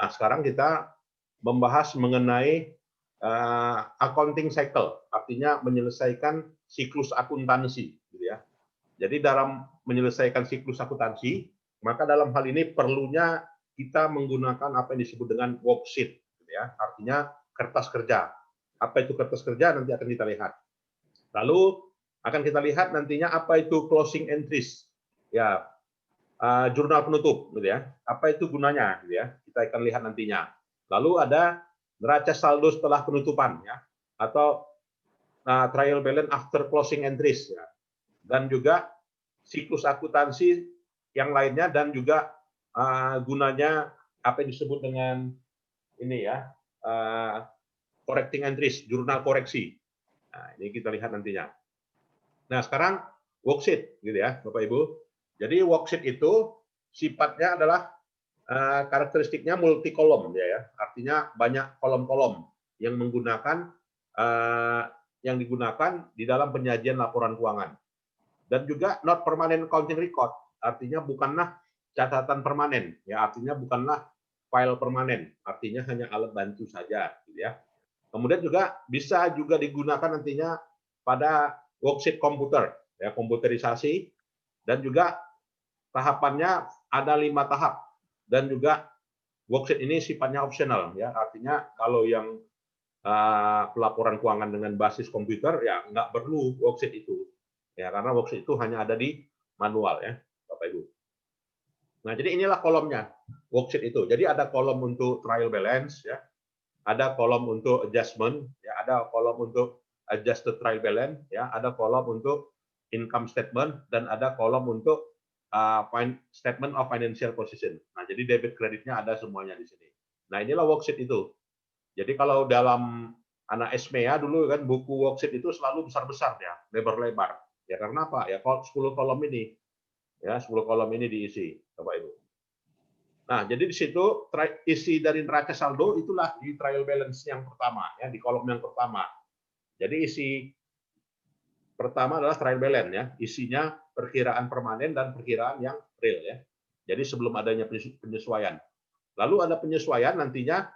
Nah, sekarang kita membahas mengenai accounting cycle, artinya menyelesaikan siklus akuntansi, gitu ya. Jadi dalam menyelesaikan siklus akuntansi, maka dalam hal ini perlunya kita menggunakan apa yang disebut dengan worksheet, gitu ya. Artinya kertas kerja. Apa itu kertas kerja nanti akan kita lihat. Lalu akan kita lihat nantinya apa itu closing entries, ya, jurnal penutup, gitu ya. Apa itu gunanya, gitu ya. Kita akan lihat nantinya. Lalu ada neraca saldo setelah penutupan, ya, atau trial balance after closing entries, ya. Dan juga siklus akuntansi yang lainnya, dan juga gunanya apa yang disebut dengan ini, ya, correcting entries, jurnal koreksi. Nah, ini kita lihat nantinya. Nah, sekarang worksheet, gitu ya, Bapak Ibu. Jadi worksheet itu sifatnya adalah karakteristiknya multi kolom, ya. Artinya banyak kolom-kolom yang menggunakan yang digunakan di dalam penyajian laporan keuangan. Dan juga not permanent accounting record, artinya bukanlah catatan permanen, ya, artinya bukanlah file permanen, artinya hanya alat bantu saja, gitu ya. Kemudian juga bisa juga digunakan nantinya pada worksheet komputer, ya, komputerisasi, dan juga tahapannya ada 5 tahap, dan juga worksheet ini sifatnya opsional, ya, artinya kalau yang pelaporan keuangan dengan basis komputer, ya nggak perlu worksheet itu. Ya, karena worksheet itu hanya ada di manual, ya, Bapak Ibu. Nah, jadi inilah kolomnya worksheet itu. Jadi ada kolom untuk trial balance, ya, ada kolom untuk adjustment, ya, ada kolom untuk adjusted trial balance, ya, ada kolom untuk income statement, dan ada kolom untuk statement of financial position. Nah, jadi debit kreditnya ada semuanya di sini. Nah, inilah worksheet itu. Jadi kalau dalam anak SMEA dulu kan buku worksheet itu selalu besar-besar, ya, lebar-lebar. Ya karena apa? Ya 10 kolom ini. Ya, 10 kolom ini diisi, Bapak Ibu. Nah, jadi di situ isi dari neraca saldo itulah di trial balance yang pertama, ya, di kolom yang pertama. Jadi isi pertama adalah trial balance, ya. Isinya perkiraan permanen dan perkiraan yang real, ya. Jadi sebelum adanya penyesuaian. Lalu ada penyesuaian nantinya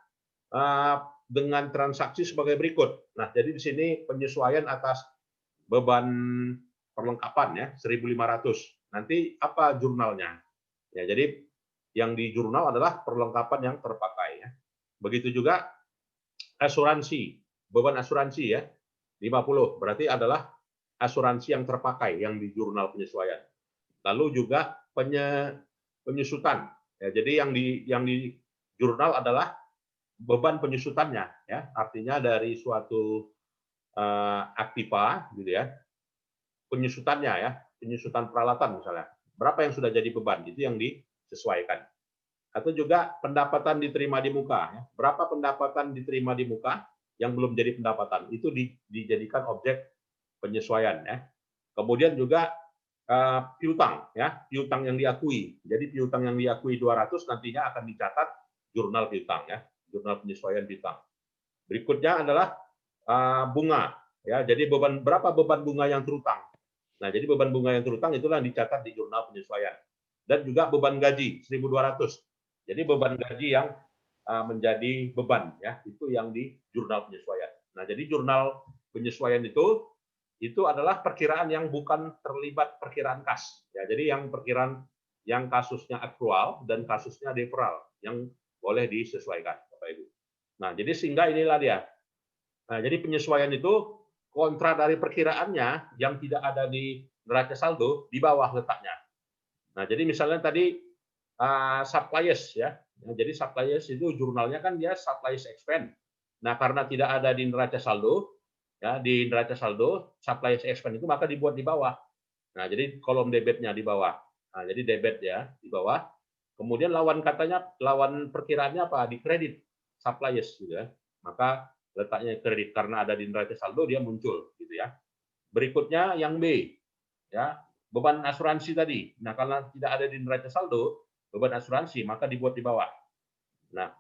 dengan transaksi sebagai berikut. Nah, jadi di sini penyesuaian atas beban perlengkapan, ya, 1.500. Nanti apa jurnalnya? Ya, jadi yang di jurnal adalah perlengkapan yang terpakai, ya. Begitu juga asuransi, beban asuransi, ya, 50. Berarti adalah asuransi yang terpakai yang di jurnal penyesuaian. Lalu juga penyusutan. Ya, jadi yang di jurnal adalah beban penyusutannya, ya, artinya dari suatu aktiva, gitu ya, penyusutannya, ya, penyusutan peralatan misalnya, berapa yang sudah jadi beban, itu yang disesuaikan. Atau juga pendapatan diterima di muka, ya, berapa pendapatan diterima di muka yang belum jadi pendapatan, itu dijadikan objek penyesuaian, ya. Kemudian juga piutang, ya, piutang yang diakui. Jadi piutang yang diakui 200 nantinya akan dicatat jurnal piutang, ya, jurnal penyesuaian piutang. Berikutnya adalah bunga, ya. Jadi berapa beban bunga yang terutang. Nah, jadi beban bunga yang terutang itulah yang dicatat di jurnal penyesuaian. Dan juga beban gaji 1.200. Jadi beban gaji yang menjadi beban, ya, itu yang di jurnal penyesuaian. Nah, jadi jurnal penyesuaian itu adalah perkiraan yang bukan terlibat perkiraan kas. Ya, jadi yang perkiraan yang kasusnya aktual dan kasusnya deferral yang boleh disesuaikan, Bapak Ibu. Nah, jadi sehingga inilah dia. Nah, jadi penyesuaian itu kontra dari perkiraannya yang tidak ada di neraca saldo di bawah letaknya. Nah, jadi misalnya tadi suppliers, ya. Nah, jadi suppliers itu jurnalnya kan dia suppliers expense. Nah, karena tidak ada di neraca saldo, ya, di neraca saldo suppliers expense itu maka dibuat di bawah. Nah, jadi kolom debitnya di bawah. Nah, jadi debit, ya, di bawah. Kemudian lawan perkiraannya apa? Di kredit suppliers, gitu ya. Maka letaknya kredit karena ada di neraca saldo dia muncul, gitu ya. Berikutnya yang B, ya, beban asuransi tadi. Nah, karena tidak ada di neraca saldo beban asuransi maka dibuat di bawah. Nah,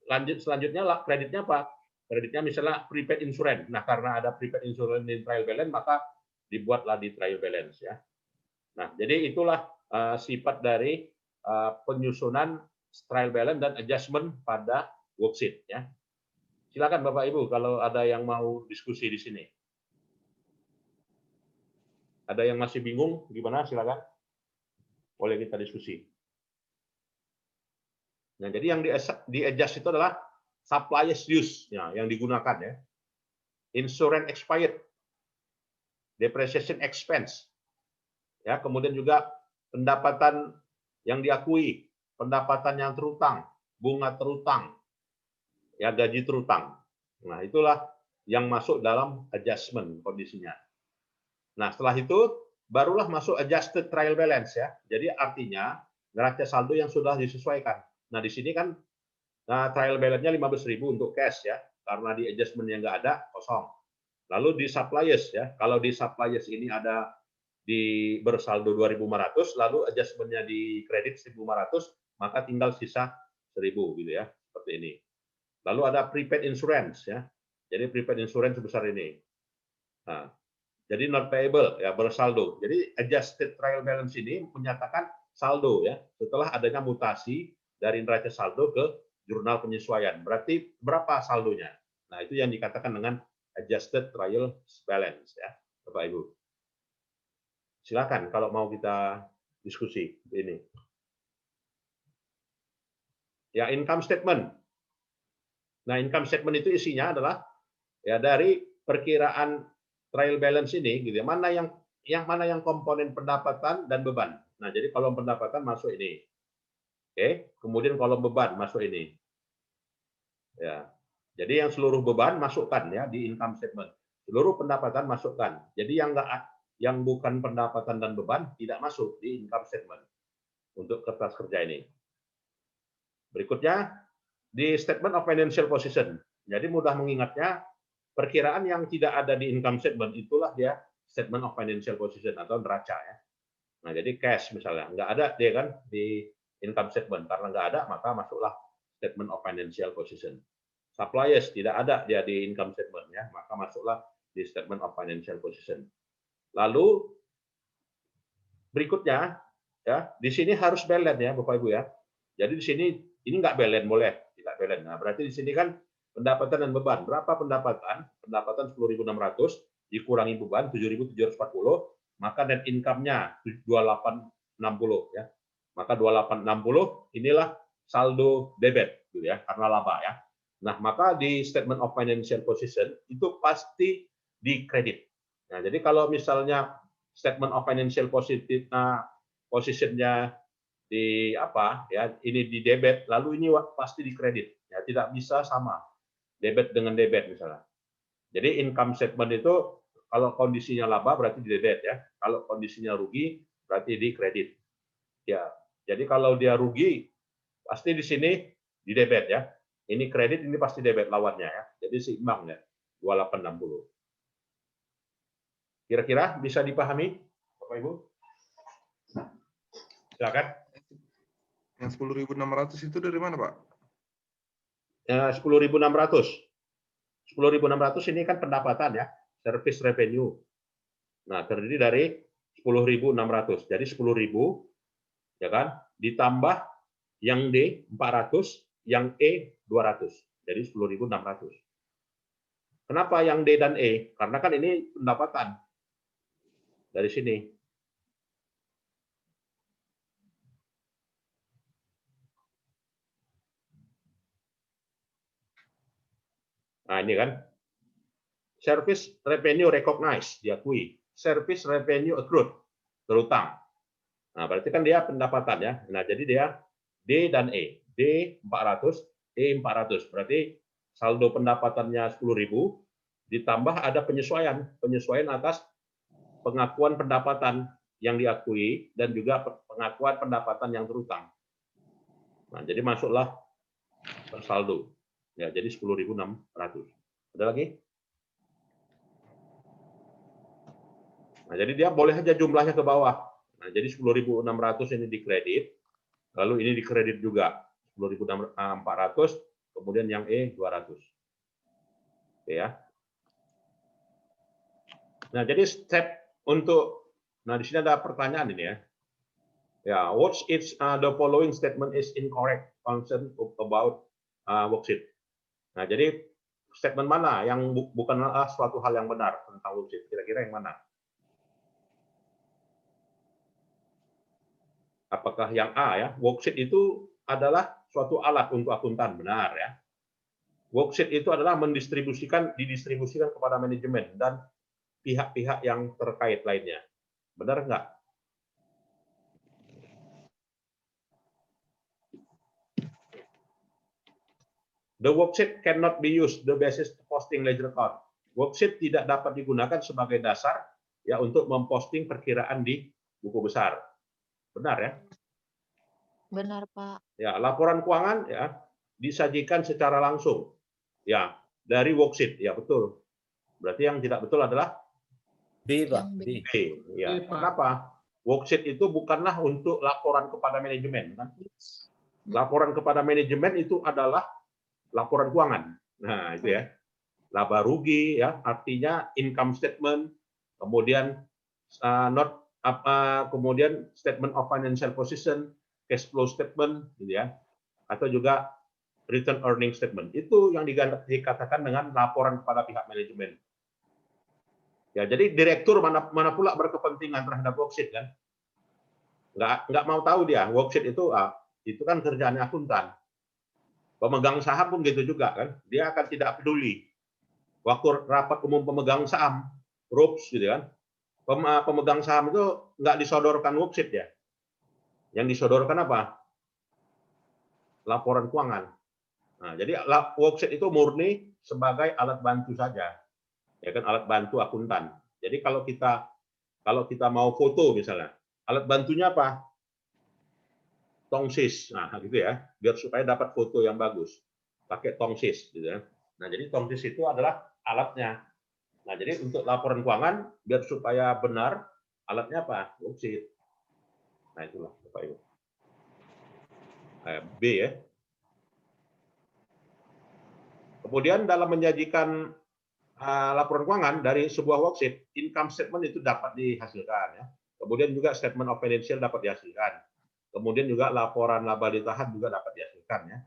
selanjutnya kreditnya apa? Kreditnya misalnya prepaid insurance. Nah, karena ada prepaid insurance di trial balance maka dibuatlah di trial balance, ya. Nah, jadi itulah sifat dari penyusunan trial balance dan adjustment pada worksheet ya. Silakan Bapak Ibu kalau ada yang mau diskusi di sini. Ada yang masih bingung gimana, silakan. Boleh kita diskusi. Nah, jadi yang di adjust itu adalah suppliers use ya, yang digunakan ya. Insurance expired, depreciation expense. Ya, kemudian juga pendapatan yang diakui, pendapatan yang terutang, bunga terutang, ya gaji terutang. Nah, itulah yang masuk dalam adjustment kondisinya. Nah, setelah itu barulah masuk adjusted trial balance ya. Jadi artinya neraca saldo yang sudah disesuaikan. Nah, di sini kan trial balance-nya 15.000 untuk cash ya, karena di adjustment yang nggak ada kosong. Lalu di suppliers ya, kalau di suppliers ini ada di bersaldo 2.500, lalu adjustment-nya di kredit 1.500, maka tinggal sisa 1.000 gitu ya, seperti ini. Lalu ada prepaid insurance ya, jadi prepaid insurance sebesar ini. Nah, jadi not payable ya, bersaldo. Jadi adjusted trial balance ini menyatakan saldo ya, setelah adanya mutasi dari neraca saldo ke jurnal penyesuaian. Berarti berapa saldonya? Nah, itu yang dikatakan dengan adjusted trial balance ya, Bapak Ibu. Silakan kalau mau kita diskusi ini. Ya, income statement. Nah, income statement itu isinya adalah ya dari perkiraan trial balance ini gitu ya. Mana yang komponen pendapatan dan beban. Nah, jadi kolom pendapatan masuk ini. Oke, kemudian kolom beban masuk ini. Ya. Jadi yang seluruh beban masukkan ya di income statement. Seluruh pendapatan masukkan. Jadi yang bukan pendapatan dan beban tidak masuk di income statement untuk kertas kerja ini. Berikutnya di statement of financial position. Jadi mudah mengingatnya, perkiraan yang tidak ada di income statement itulah dia statement of financial position atau neraca ya. Nah, jadi cash misalnya nggak ada dia kan di income statement, karena nggak ada maka masuklah statement of financial position. Suppliers tidak ada dia di income statement ya, maka masuklah di statement of financial position. Lalu berikutnya ya, di sini harus balance ya Bapak Ibu ya. Jadi di sini ini nggak balance boleh, tidak balance. Nah, berarti di sini kan pendapatan dan beban. Berapa pendapatan? Pendapatan 10.600 dikurangi beban 7.740, maka net income-nya 2860 ya. Maka 2860 inilah saldo debit gitu ya, karena laba ya. Nah, maka di statement of financial position itu pasti di kredit. Nah, jadi kalau misalnya statement of financial position-nya di apa ya, ini di debit lalu ini pasti di kredit ya, tidak bisa sama debit dengan debit misalnya. Jadi income statement itu kalau kondisinya laba berarti di debit ya, kalau kondisinya rugi berarti di kredit ya. Jadi kalau dia rugi pasti di sini di debit ya, ini kredit, ini pasti debit lawannya ya, jadi seimbang ya 2860. Kira-kira bisa dipahami Bapak Ibu? Silakan. Yang 10.600 itu dari mana, Pak? 10.600. 10.600 ini kan pendapatan ya, service revenue. Nah, terdiri dari 10.600. Jadi 10.000 ya kan, ditambah yang D 400, yang E 200. Jadi 10.600. Kenapa yang D dan E? Karena kan ini pendapatan. Dari sini. Nah, ini kan service revenue recognized, diakui. Service revenue accrued, terutang. Nah, berarti kan dia pendapatan ya. Nah, jadi dia D dan E. D 400, E 400. Berarti saldo pendapatannya 10.000 ditambah ada penyesuaian atas pengakuan pendapatan yang diakui dan juga pengakuan pendapatan yang terutang. Nah, jadi masuklah saldo. Ya, jadi 10.600. Ada lagi? Nah, jadi dia boleh aja jumlahnya ke bawah. Nah, jadi 10.600 ini dikredit, lalu ini dikredit juga 10.400, kemudian yang E 200. Oke ya. Nah, jadi step untuk, nah di sini ada pertanyaan ini ya. Ya, what if the following statement is incorrect? concern about worksheet. Nah, jadi statement mana yang bukanlah suatu hal yang benar tentang worksheet? Kira-kira yang mana? Apakah yang A ya? Worksheet itu adalah suatu alat untuk akuntan, benar ya. Worksheet itu adalah didistribusikan kepada manajemen dan pihak-pihak yang terkait lainnya. Benar nggak? The worksheet cannot be used the basis posting ledger account. Worksheet tidak dapat digunakan sebagai dasar ya untuk memposting perkiraan di buku besar. Benar ya? Benar, Pak. Ya, laporan keuangan ya disajikan secara langsung. Ya, dari worksheet. Ya, betul. Berarti yang tidak betul adalah B, Pak. Yang B. B. B. Ya. B, Pak. Kenapa? Worksheet itu bukanlah untuk laporan kepada manajemen, kan? Laporan kepada manajemen itu adalah laporan keuangan. Nah, itu ya. Laba rugi ya, artinya income statement, kemudian kemudian statement of financial position, cash flow statement gitu ya. Atau juga return earning statement. Itu yang dikatakan dengan laporan kepada pihak manajemen. Ya, jadi direktur mana pula berkepentingan terhadap worksheet kan? Nggak mau tahu dia worksheet itu kan kerjaannya akuntan. Pemegang saham pun gitu juga kan, dia akan tidak peduli. Waktu rapat umum pemegang saham, RUPS gitu kan, pemegang saham itu nggak disodorkan worksheet ya. Yang disodorkan apa? Laporan keuangan. Nah, jadi worksheet itu murni sebagai alat bantu saja, ya kan, alat bantu akuntan. Jadi kalau kita mau foto misalnya, alat bantunya apa? Tongsis, nah gitu ya, biar supaya dapat foto yang bagus, pakai tongsis, gitu ya. Nah jadi tongsis itu adalah alatnya. Nah jadi untuk laporan keuangan, biar supaya benar, alatnya apa? Worksheet. Nah itulah Bapak Ibu. B ya. Kemudian dalam menyajikan laporan keuangan dari sebuah worksheet, income statement itu dapat dihasilkan ya. Kemudian juga statement of financial dapat dihasilkan. Kemudian juga laporan laba ditahan juga dapat dihasilkan ya.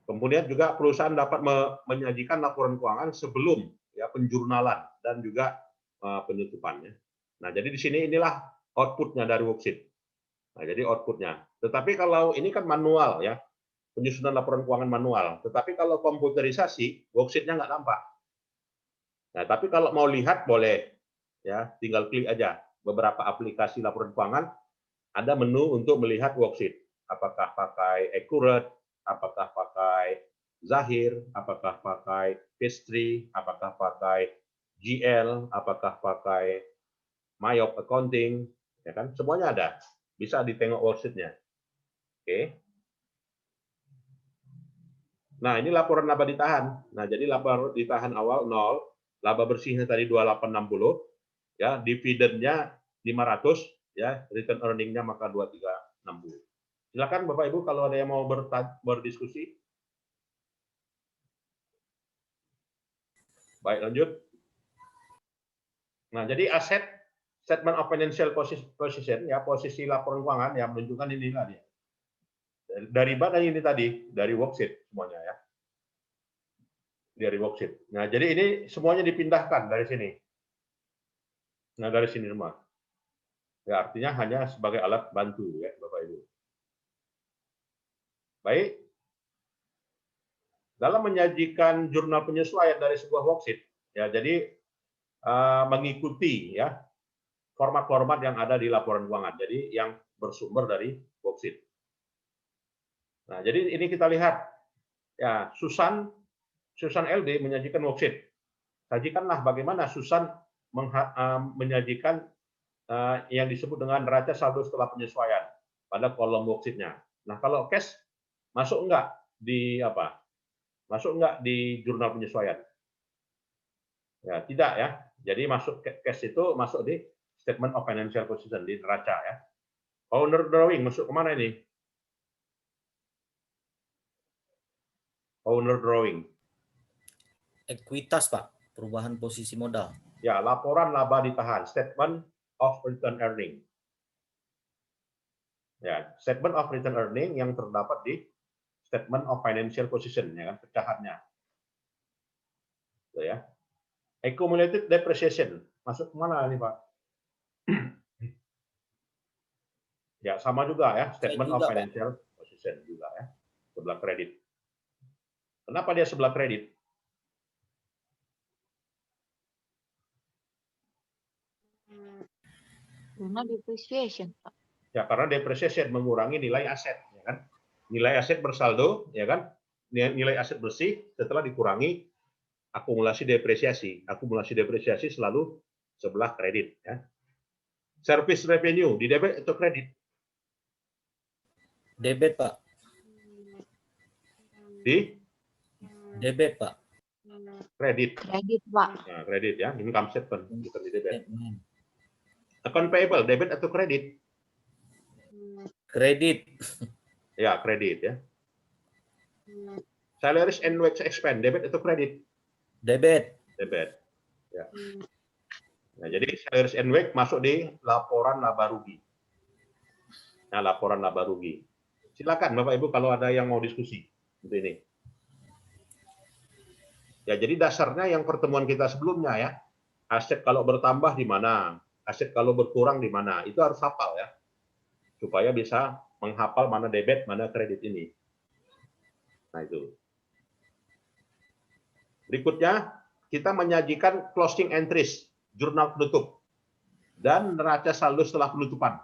Kemudian juga perusahaan dapat menyajikan laporan keuangan sebelum ya penjurnalan dan juga penutupannya. Nah, jadi di sini inilah outputnya dari worksheet. Nah, jadi outputnya. Tetapi kalau ini kan manual ya, penyusunan laporan keuangan manual. Tetapi kalau komputerisasi, worksheetnya nggak nampak. Nah, tapi kalau mau lihat boleh ya, tinggal klik aja. Beberapa aplikasi laporan keuangan ada menu untuk melihat worksheet. Apakah pakai Accurate, apakah pakai Zahir, apakah pakai Pastry, apakah pakai GL, apakah pakai Mayop Accounting, ya kan? Semuanya ada. Bisa ditengok worksheet-nya. Oke. Nah, ini laporan laba ditahan. Nah, jadi laba ditahan awal 0, laba bersihnya tadi 2860, ya, dividennya 500, ya, return earning-nya maka 2360. Silakan Bapak Ibu kalau ada yang mau berdiskusi. Baik, lanjut. Nah, jadi aset statement of financial position ya, posisi laporan keuangan yang menunjukkan inilah dia. Dari mana ini tadi? Dari worksheet semuanya ya. Dari worksheet. Nah, jadi ini semuanya dipindahkan dari sini. Nah, dari sini semua. Ya, artinya hanya sebagai alat bantu ya, Bapak Ibu. Baik. Dalam menyajikan jurnal penyesuaian dari sebuah worksheet, ya, jadi mengikuti ya format-format yang ada di laporan keuangan. Jadi yang bersumber dari worksheet. Nah, jadi ini kita lihat ya, Susan LD menyajikan worksheet. Sajikanlah bagaimana Susan menyajikan yang disebut dengan neraca saldo setelah penyesuaian pada kolom worksheet-nya. Nah, kalau cash masuk enggak di apa? Masuk enggak di jurnal penyesuaian? Ya, tidak ya. Jadi masuk cash itu masuk di statement of financial position di neraca ya. Owner drawing masuk kemana ini? Owner drawing. Ekuitas, Pak. Perubahan posisi modal. Ya, laporan laba ditahan, statement of return earning. Ya, statement of return earning yang terdapat di statement of financial position, ya kan, pecahannya. Gitu ya. Accumulated depreciation masuk mana nih Pak? Ya sama juga ya, statement of juga, Pak. financial position juga ya, sebelah kredit. Kenapa dia sebelah kredit? Karena depreciation, Pak. Ya karena depreciation mengurangi nilai aset, ya kan? Nilai aset bersaldo, ya kan? Nilai aset bersih setelah dikurangi akumulasi depresiasi. Akumulasi depresiasi selalu sebelah kredit, ya. Service revenue di debit atau kredit? Debit, Pak. Di Debit, Pak. kredit. Kredit, Pak. Nah, kredit ya, income statement bukan di debit. Statement. Account payable, debit atau kredit? Kredit. Ya, kredit ya. Salaries and wage expense, debit atau kredit? Debit. Debit. Ya. Nah, jadi salaries and wage masuk di laporan laba rugi. Nah, laporan laba rugi. Silakan Bapak Ibu kalau ada yang mau diskusi untuk ini. Ya, jadi dasarnya yang pertemuan kita sebelumnya ya. Aset kalau bertambah di mana, aset kalau berkurang di mana, itu harus hafal ya. Supaya bisa menghafal mana debit, mana kredit ini. Nah, itu. Berikutnya, kita menyajikan closing entries, jurnal penutup, dan neraca saldo setelah penutupan.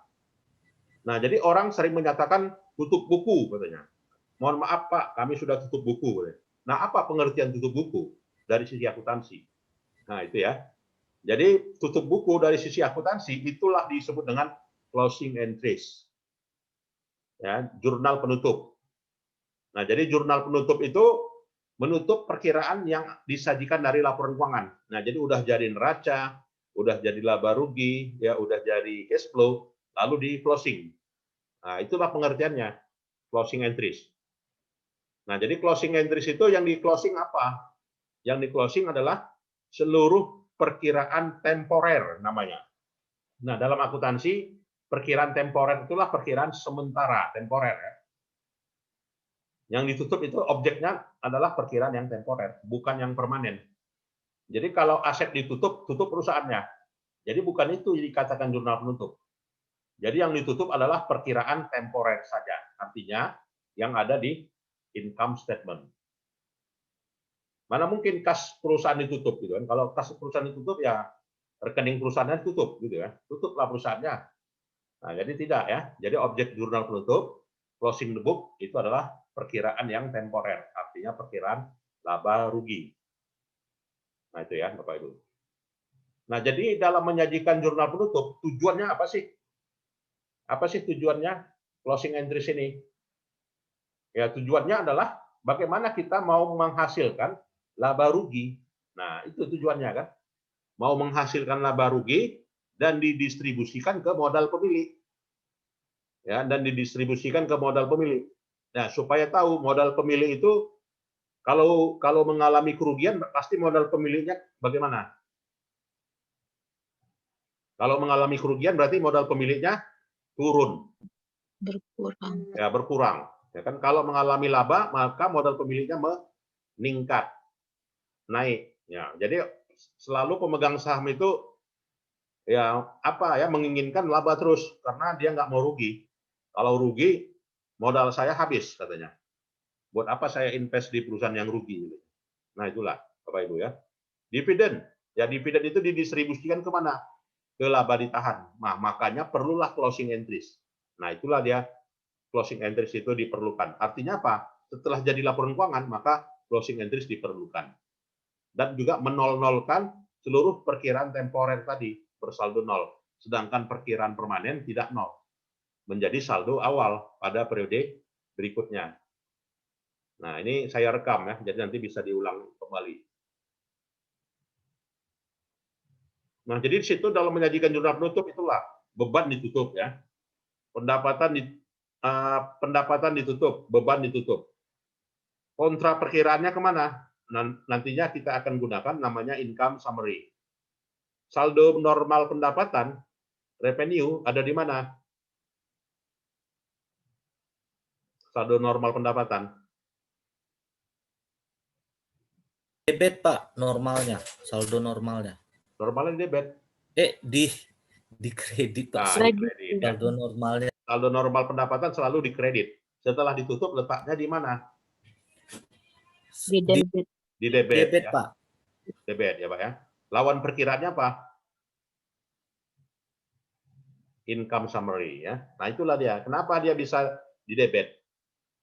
Nah, jadi orang sering menyatakan tutup buku, katanya. Mohon maaf Pak, kami sudah tutup buku. Nah, apa pengertian tutup buku dari sisi akuntansi? Nah, itu ya. Jadi, tutup buku dari sisi akuntansi itulah disebut dengan closing entries. Ya, jurnal penutup. Nah, jadi jurnal penutup itu menutup perkiraan yang disajikan dari laporan keuangan. Nah, jadi udah jadi neraca, udah jadi laba rugi, ya udah jadi cash flow, lalu di closing. Nah, itulah pengertiannya, closing entries. Nah, jadi closing entries itu yang di closing apa? Yang di closing adalah seluruh perkiraan temporer namanya. Nah, dalam akuntansi, perkiraan temporer itulah perkiraan sementara, temporer. Ya. Yang ditutup itu objeknya adalah perkiraan yang temporer, bukan yang permanen. Jadi kalau aset ditutup, tutup perusahaannya. Jadi bukan itu dikatakan jurnal penutup. Jadi yang ditutup adalah perkiraan temporer saja. Artinya yang ada di income statement. Mana mungkin kas perusahaan ditutup gitu kan? Kalau kas perusahaan ditutup ya rekening perusahaannya tutup gitu ya. Tutuplah perusahaannya. Nah, jadi tidak ya. Jadi objek jurnal penutup closing the book itu adalah perkiraan yang temporer, artinya perkiraan laba rugi. Nah, itu ya Bapak Ibu. Nah, jadi dalam menyajikan jurnal penutup tujuannya apa sih? Apa sih tujuannya closing entries ini? Ya, tujuannya adalah bagaimana kita mau menghasilkan laba rugi. Nah, itu tujuannya kan. Mau menghasilkan laba rugi dan didistribusikan ke modal pemilik. Ya, dan didistribusikan ke modal pemilik. Nah, supaya tahu modal pemilik itu kalau mengalami kerugian pasti modal pemiliknya bagaimana? Kalau mengalami kerugian berarti modal pemiliknya turun. Berkurang. Ya, berkurang. Ya kan kalau mengalami laba maka modal pemiliknya meningkat, naik. Ya, jadi selalu pemegang saham itu ya apa ya menginginkan laba terus karena dia nggak mau rugi. Kalau rugi modal saya habis katanya. Buat apa saya invest di perusahaan yang rugi? Nah itulah Bapak Ibu ya. Dividen, ya dividen itu didistribusikan kemana? Ke laba ditahan. Nah makanya perlulah closing entries. Nah itulah dia closing entries itu diperlukan. Artinya apa? Setelah jadi laporan keuangan maka closing entries diperlukan. Dan juga menol-nolkan seluruh perkiraan temporer tadi bersaldo nol. Sedangkan perkiraan permanen tidak nol. Menjadi saldo awal pada periode berikutnya. Nah, ini saya rekam ya, jadi nanti bisa diulang kembali. Nah, jadi di situ dalam menyajikan jurnal penutup itulah beban ditutup ya. Pendapatan ditutup, beban ditutup. Kontra perkiraannya kemana? Nantinya kita akan gunakan namanya income summary. Saldo normal pendapatan, revenue ada di mana? Saldo normal pendapatan. Debit Pak, normalnya, saldo normalnya. Normalnya debit. Di kredit Pak, Nah, di Kredit. kredit ya. saldo normalnya. Saldo normal pendapatan selalu di kredit. Setelah ditutup letaknya di mana? Di Di debit. Di debit, debit ya. Pak. Debit ya Pak ya. Lawan perkiraannya apa? Income summary ya. Nah itulah dia. Kenapa dia bisa di debit?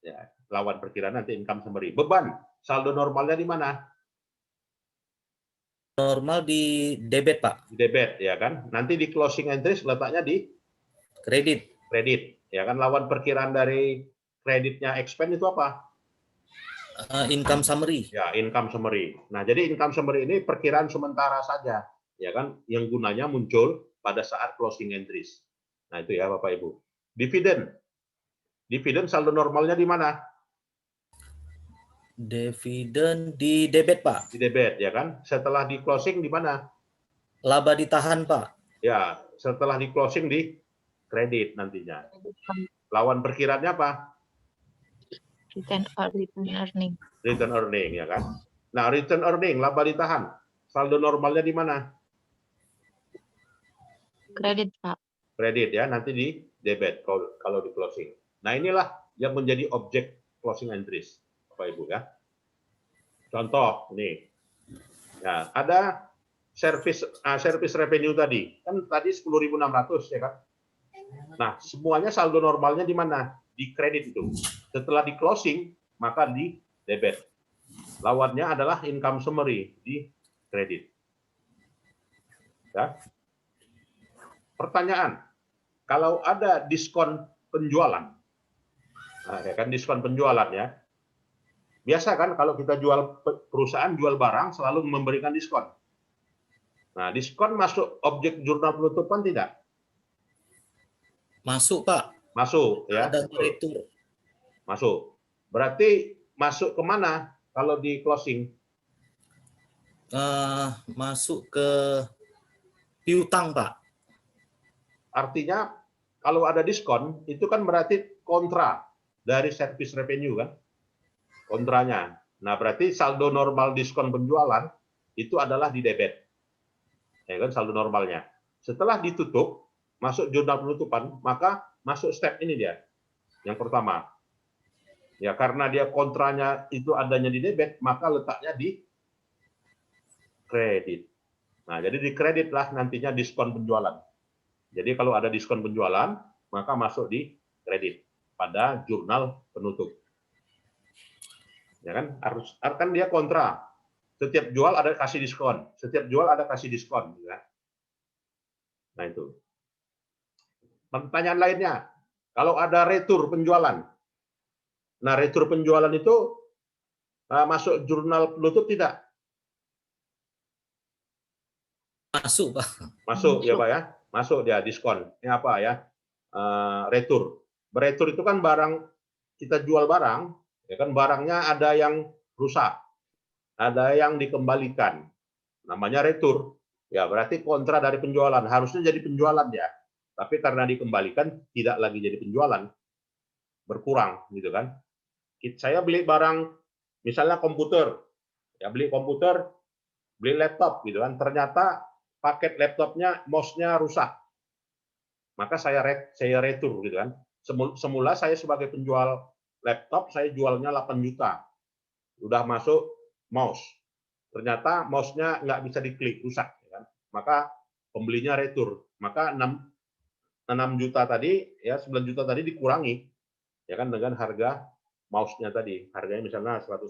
Ya, lawan perkiraan nanti income summary. Beban, saldo normalnya di mana? Normal di debit Pak, Di debit ya kan. Nanti di closing entries letaknya di kredit. kredit ya kan. Lawan perkiraan dari kreditnya expense itu apa? Income summary. Ya, income summary. Nah, jadi income summary ini perkiraan sementara saja, ya kan, yang gunanya muncul pada saat closing entries. Nah, itu ya Bapak Ibu. Dividen. Dividen saldo normalnya di mana? Dividen di debit Pak. Di debit, ya kan? Setelah di closing di mana? Laba ditahan Pak. Ya, setelah di closing di kredit nantinya. Lawan perkiraannya apa? Return earning. Return earning, ya kan? Nah, return earning, laba ditahan. Saldo normalnya di mana? Kredit, Pak. Kredit ya, nanti di debit kalau di closing. Nah, inilah yang menjadi objek closing entries, Bapak Ibu ya. Contoh nih. Ya, ada service revenue tadi. Kan tadi 10.600 ya kan? Nah, semuanya saldo normalnya di mana? Di kredit itu. Setelah di closing, maka di debit. Lawannya adalah income summary di kredit. Ya. Pertanyaan, kalau ada diskon penjualan, nah, ya kan diskon penjualan ya, biasa kan kalau kita jual perusahaan jual barang selalu memberikan diskon. Nah, diskon masuk objek jurnal penutupan tidak? Masuk Pak. Masuk ya. Ada retur. Masuk. Berarti masuk kemana kalau di closing? Masuk ke piutang Pak. Artinya kalau ada diskon itu kan berarti kontra dari service revenue kan? Kontranya. Nah, berarti saldo normal diskon penjualan itu adalah di debit. Ya kan saldo normalnya. Setelah ditutup, masuk jurnal penutupan, maka masuk step ini dia. Yang pertama. Ya, karena dia kontranya itu adanya di debit, maka letaknya di kredit. Nah, jadi di kredit lah nantinya diskon penjualan. Jadi kalau ada diskon penjualan, maka masuk di kredit pada jurnal penutup. Ya kan? Harus kan dia kontra. Setiap jual ada kasih diskon, setiap jual ada kasih diskon, ya. Nah, itu. Pertanyaan lainnya, kalau ada retur penjualan. Nah, retur penjualan itu masuk jurnal penutup tidak? Masuk Pak. Masuk ya Pak ya, masuk dia diskon. Ini apa ya? Retur. Beretur itu kan barang kita jual barang, ya kan barangnya ada yang rusak, ada yang dikembalikan. Namanya retur. Ya berarti kontra dari penjualan. Harusnya jadi penjualan ya, tapi karena dikembalikan tidak lagi jadi penjualan, berkurang gitu kan. Saya beli barang, misalnya komputer, ya beli komputer, beli laptop gitu kan. Ternyata paket laptopnya mouse-nya rusak. Maka saya retur gitu kan. Semula saya sebagai penjual laptop saya jualnya 8 juta. Udah masuk mouse. Ternyata mouse-nya nggak bisa diklik, rusak ya kan. Maka pembelinya retur. Maka 6 juta tadi ya 9 juta tadi dikurangi ya kan dengan harga mouse-nya tadi. Harganya misalnya 100.000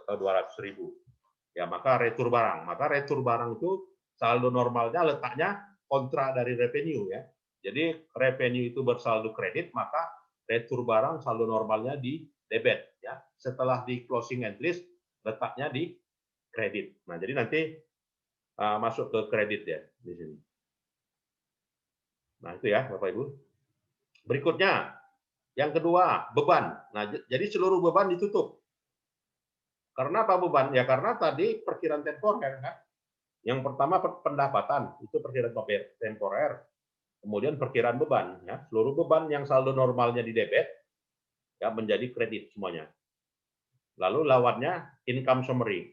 atau 200.000. Ya, maka retur barang. Maka retur barang itu saldo normalnya letaknya kontra dari revenue ya. Jadi revenue itu bersaldo kredit, maka retur barang saldo normalnya di debit ya. Setelah di closing entries letaknya di kredit. Nah, jadi nanti masuk ke kredit ya di sini. Nah, itu ya Bapak Ibu. Berikutnya yang kedua, beban. Nah, jadi seluruh beban ditutup. Karena apa beban? Ya karena tadi perkiraan temporer kan. Yang pertama pendapatan, itu perkiraan temporer. Kemudian perkiraan beban ya. Seluruh beban yang saldo normalnya di debit ya menjadi kredit semuanya. Lalu lawannya income summary.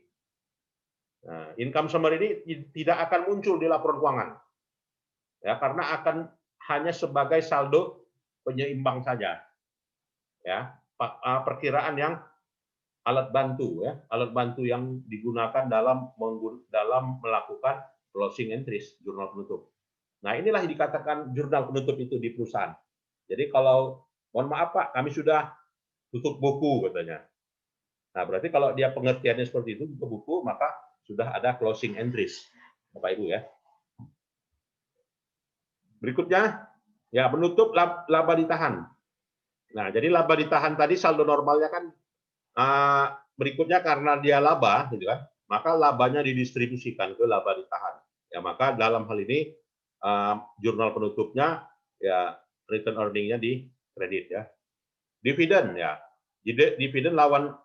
Nah, income summary ini tidak akan muncul di laporan keuangan, ya karena akan hanya sebagai saldo penyeimbang saja, ya perkiraan yang alat bantu, ya alat bantu yang digunakan dalam melakukan closing entries, jurnal penutup. Nah, inilah yang dikatakan jurnal penutup itu di perusahaan. Jadi kalau, mohon maaf Pak, kami sudah tutup buku katanya. Nah, berarti kalau dia pengertiannya seperti itu, tutup buku, maka sudah ada closing entries, Bapak Ibu ya. Berikutnya, ya menutup laba ditahan. Nah, jadi laba ditahan tadi saldo normalnya kan berikutnya karena dia laba, gitu kan, maka labanya didistribusikan ke laba ditahan. Ya, maka dalam hal ini jurnal penutupnya ya return earning-nya di kredit ya. Dividen ya. Jadi dividen lawan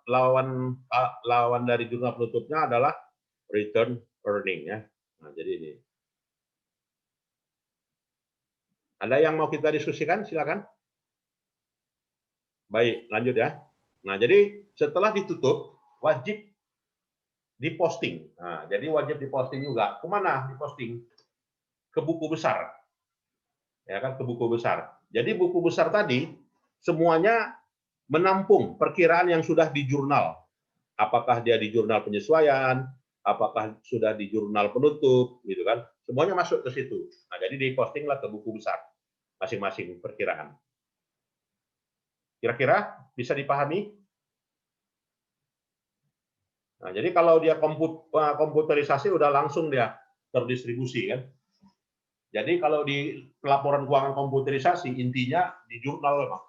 dari jurnal penutupnya adalah return earning ya. Nah, jadi ini. Ada yang mau kita diskusikan? Silakan. Baik, lanjut ya. Nah, jadi setelah ditutup wajib diposting. Nah, jadi wajib diposting juga. Kemana diposting? Ke buku besar. Ya kan, ke buku besar. Jadi buku besar tadi semuanya menampung perkiraan yang sudah di jurnal. Apakah dia di jurnal penyesuaian, apakah sudah di jurnal penutup, gitu kan? Semuanya masuk ke situ. Nah, jadi dipostinglah ke buku besar masing-masing perkiraan. Kira-kira bisa dipahami? Nah, jadi kalau dia komputerisasi udah langsung dia terdistribusi kan. Jadi kalau di laporan keuangan komputerisasi intinya di jurnal, Pak.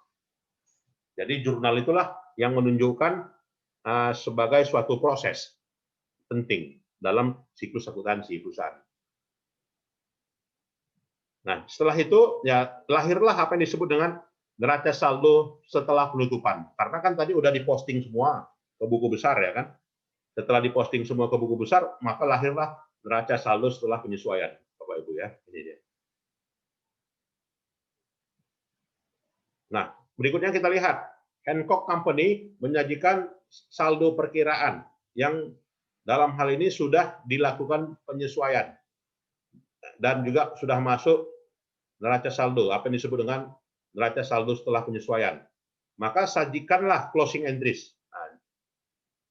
Jadi jurnal itulah yang menunjukkan sebagai suatu proses penting dalam siklus akuntansi perusahaan. Nah, setelah itu ya lahirlah apa yang disebut dengan neraca saldo setelah penutupan. Karena kan tadi udah diposting semua ke buku besar ya kan. Setelah diposting semua ke buku besar, maka lahirlah neraca saldo setelah penyesuaian, Bapak Ibu ya. Ini dia. Nah, berikutnya kita lihat Hancock Company menyajikan saldo perkiraan yang dalam hal ini sudah dilakukan penyesuaian dan juga sudah masuk neraca saldo, apa yang disebut dengan neraca saldo setelah penyesuaian. Maka sajikanlah closing entries. Nah,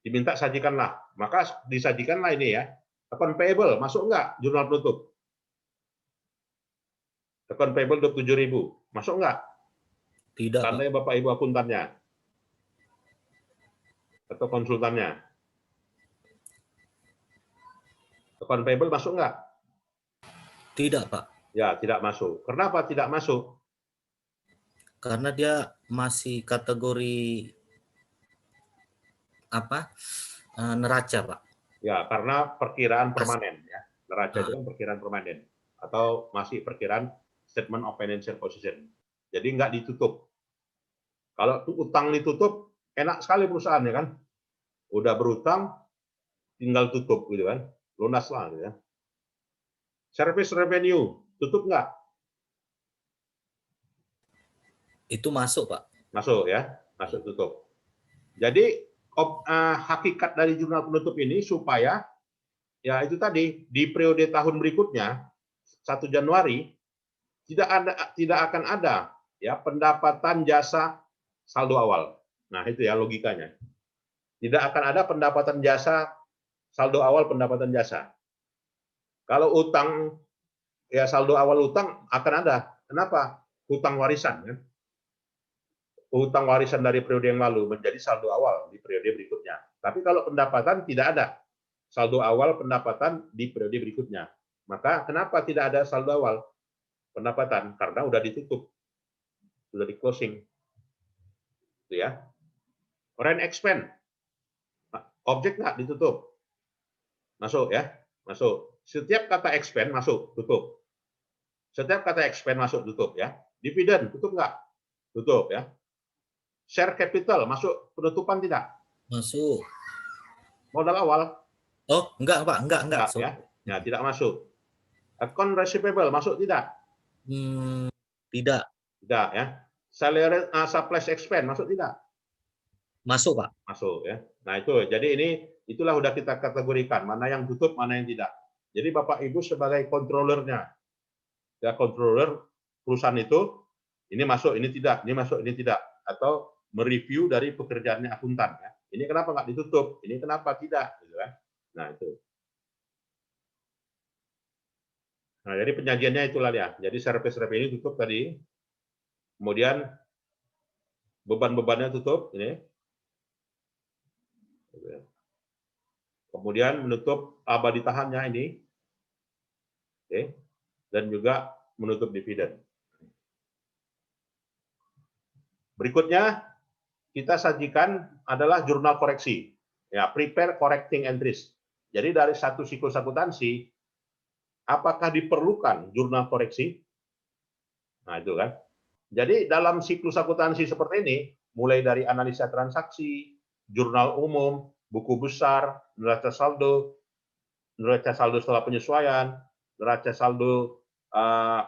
diminta sajikanlah, maka disajikanlah ini ya. Account payable masuk enggak jurnal penutup? Account payable 27.000 masuk enggak? Tidak, Pak. Tandanya Bapak Ibu akuntannya atau konsultannya. Account payable masuk enggak? Tidak, Pak. Ya, tidak masuk. Kenapa tidak masuk? Karena dia masih kategori apa? Neraca, Pak. Ya, karena perkiraan permanen ya. Neraca itu kan perkiraan permanen atau masih perkiraan statement of financial position. Jadi nggak ditutup. Kalau utang ditutup, enak sekali perusahaan ya kan. Udah berutang, tinggal tutup gitu kan. Lunas lah gitu ya. Service revenue, tutup nggak? Itu masuk, Pak. Masuk ya, masuk tutup. Jadi hakikat dari jurnal penutup ini supaya ya itu tadi di periode tahun berikutnya 1 Januari tidak akan ada ya pendapatan jasa saldo awal. Nah, itu ya logikanya. Tidak akan ada pendapatan jasa saldo awal pendapatan jasa. Kalau utang ya saldo awal utang akan ada. Kenapa? Hutang warisan kan. Hutang warisan dari periode yang lalu menjadi saldo awal di periode berikutnya. Tapi kalau pendapatan tidak ada saldo awal pendapatan di periode berikutnya. Maka kenapa tidak ada saldo awal pendapatan? Karena udah ditutup, sudah di closing, itu ya. Rent expense, objek nggak ditutup, masuk ya, masuk. Setiap kata expense masuk, tutup. Setiap kata expense masuk, tutup ya. Dividen tutup nggak? Tutup ya. Share capital masuk penutupan tidak? Masuk. Modal awal? Oh, enggak, Pak. Enggak. Ya. Ya, tidak masuk. Account receivable masuk tidak? Tidak. Tidak ya. Salary supply expense masuk tidak? Masuk, Pak. Masuk ya. Nah itu, jadi itulah udah kita kategorikan mana yang tutup, mana yang tidak. Jadi Bapak Ibu sebagai controllernya, ya controller perusahaan itu, ini masuk, ini tidak, ini masuk, ini tidak, atau mereview dari pekerjaannya akuntan. Ya. Ini kenapa nggak ditutup, ini kenapa tidak, gitu kan? Nah itu. Nah jadi penyajiannya itulah ya. Jadi service revenue tutup tadi, kemudian beban-bebannya tutup ini. Kemudian menutup laba ditahannya ini. Oke. Dan juga menutup dividen. Berikutnya kita sajikan adalah jurnal koreksi. Ya, prepare correcting entries. Jadi dari satu siklus akuntansi, apakah diperlukan jurnal koreksi? Nah, itu kan. Jadi dalam siklus akuntansi seperti ini, mulai dari analisa transaksi, jurnal umum, buku besar, neraca saldo setelah penyesuaian, neraca saldo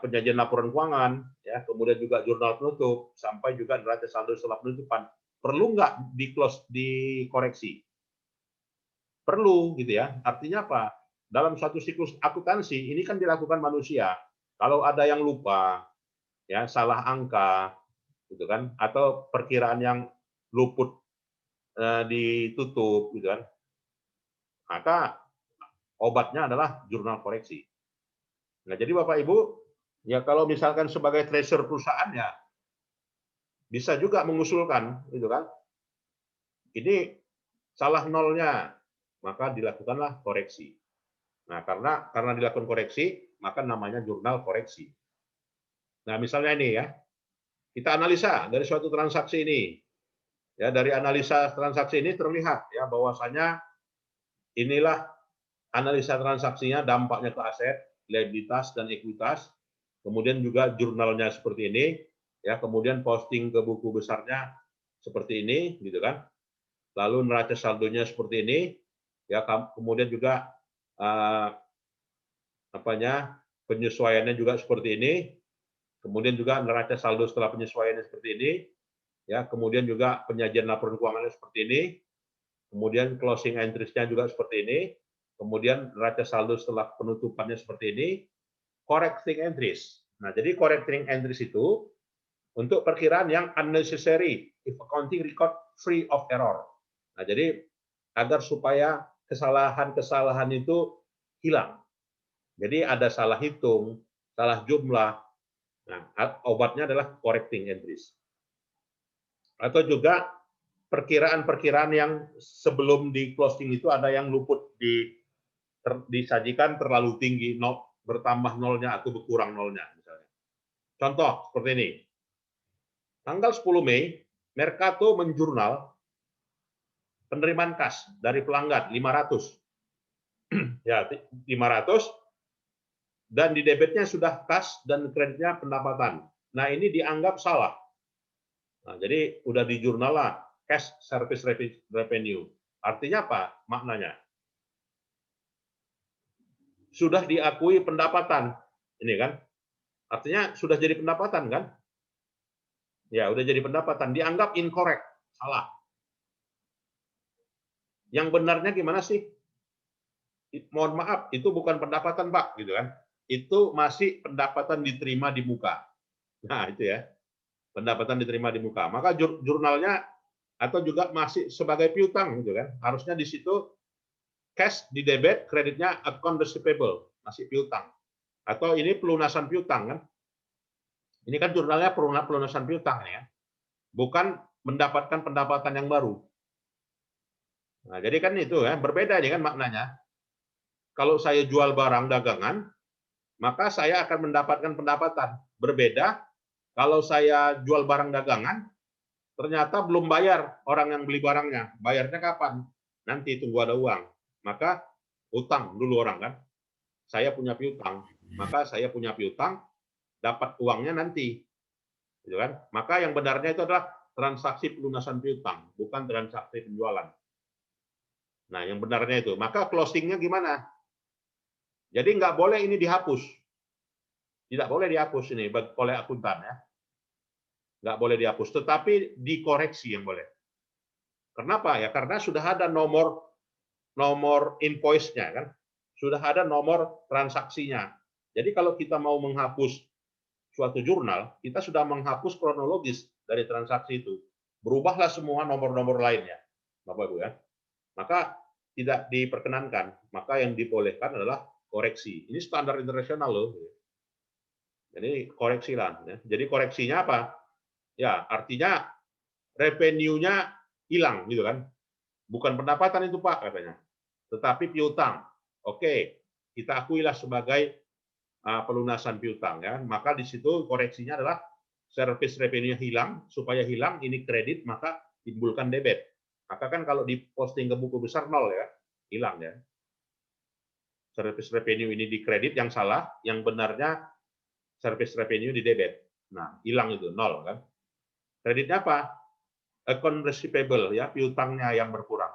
penyajian laporan keuangan, ya, kemudian juga jurnal penutup, sampai juga neraca saldo setelah penutupan. Perlu nggak dikoreksi? Perlu, gitu ya. Artinya apa? Dalam suatu siklus akuntansi, ini kan dilakukan manusia. Kalau ada yang lupa, ya salah angka, gitu kan, atau perkiraan yang luput ditutup, gitu kan, maka obatnya adalah jurnal koreksi. Nah, jadi Bapak Ibu, ya kalau misalkan sebagai treasurer perusahaan ya bisa juga mengusulkan, gitu kan. Ini salah nolnya, maka dilakukanlah koreksi. Nah, karena dilakukan koreksi, maka namanya jurnal koreksi. Nah, misalnya ini ya, kita analisa dari suatu transaksi ini. Ya, dari analisa transaksi ini terlihat ya bahwasanya inilah analisa transaksinya, dampaknya ke aset, liabilitas dan ekuitas. Kemudian juga jurnalnya seperti ini, ya, kemudian posting ke buku besarnya seperti ini, gitu kan. Lalu neraca saldonya seperti ini, ya, kemudian juga penyesuaiannya juga seperti ini, kemudian juga neraca saldo setelah penyesuaiannya seperti ini, ya, kemudian juga penyajian laporan keuangannya seperti ini, kemudian closing entries-nya juga seperti ini, kemudian neraca saldo setelah penutupannya seperti ini, correcting entries. Nah, jadi correcting entries itu untuk perkiraan yang unnecessary if accounting record free of error. Nah, jadi agar supaya kesalahan-kesalahan itu hilang. Jadi ada salah hitung, salah jumlah. Nah, obatnya adalah correcting entries. Atau juga perkiraan-perkiraan yang sebelum di closing itu ada yang luput disajikan terlalu tinggi, bertambah nolnya atau berkurang nolnya misalnya. Contoh seperti ini. Tanggal 10 Mei, Mercato menjurnal penerimaan kas dari pelanggan 500. Ya, 500 dan di debitnya sudah kas dan kreditnya pendapatan. Nah, ini dianggap salah. Nah, jadi udah di jurnal lah cash service revenue. Artinya apa? Maknanya sudah diakui pendapatan. Ini kan? Artinya sudah jadi pendapatan kan? Ya, udah jadi pendapatan. Dianggap incorrect, salah. Yang benarnya gimana sih? Mohon maaf, itu bukan pendapatan, Pak, gitu kan? Itu masih pendapatan diterima di muka. Nah, itu ya. Pendapatan diterima di muka. Maka jurnalnya atau juga masih sebagai piutang gitu kan. Harusnya di situ cash di debit, kreditnya account receivable, masih piutang. Atau ini pelunasan piutang kan. Ini kan jurnalnya pelunasan piutang ya. Bukan mendapatkan pendapatan yang baru. Nah, jadi kan itu ya, berbeda ya kan maknanya. Kalau saya jual barang dagangan, maka saya akan mendapatkan pendapatan. Berbeda kalau saya jual barang dagangan, ternyata belum bayar orang yang beli barangnya. Bayarnya kapan? Nanti tunggu ada uang. Maka utang dulu orang kan. Saya punya piutang, maka saya punya piutang, dapat uangnya nanti. Gitu kan? Maka yang benarnya itu adalah transaksi pelunasan piutang, bukan transaksi penjualan. Nah, yang benarnya itu. Maka closingnya gimana? Jadi nggak boleh ini dihapus. Tidak boleh dihapus ini oleh akuntan ya. Nggak boleh dihapus, tetapi dikoreksi yang boleh. Kenapa ya? Karena sudah ada nomor invoice-nya kan, sudah ada nomor transaksinya. Jadi kalau kita mau menghapus suatu jurnal, kita sudah menghapus kronologis dari transaksi itu. Berubahlah semua nomor-nomor lainnya, Bapak Ibu ya. Maka tidak diperkenankan. Maka yang dibolehkan adalah koreksi. Ini standar internasional loh. Jadi koreksi lah. Ya. Jadi koreksinya apa? Ya artinya revenue-nya hilang gitu kan. Bukan pendapatan itu Pak katanya, tetapi piutang. Oke, kita akuilah sebagai pelunasan piutang ya. Maka di situ koreksinya adalah service revenue hilang, supaya hilang ini kredit maka timbulkan debit. Maka kan kalau diposting ke buku besar nol ya, hilang ya. Service revenue ini di kredit yang salah, yang benarnya service revenue di debit. Nah, hilang itu nol kan. Kreditnya apa? Account receivable ya, piutangnya yang berkurang.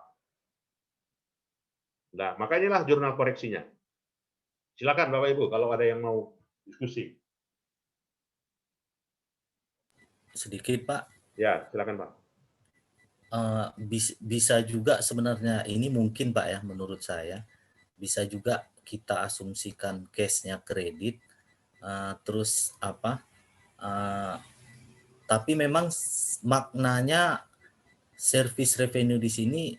Nah, maka inilah jurnal koreksinya. Silakan Bapak Ibu kalau ada yang mau diskusi. Sedikit Pak. Ya, silakan Pak. Bisa juga sebenarnya ini mungkin Pak ya, menurut saya bisa juga kita asumsikan case-nya kredit, terus apa? Tapi memang maknanya service revenue di sini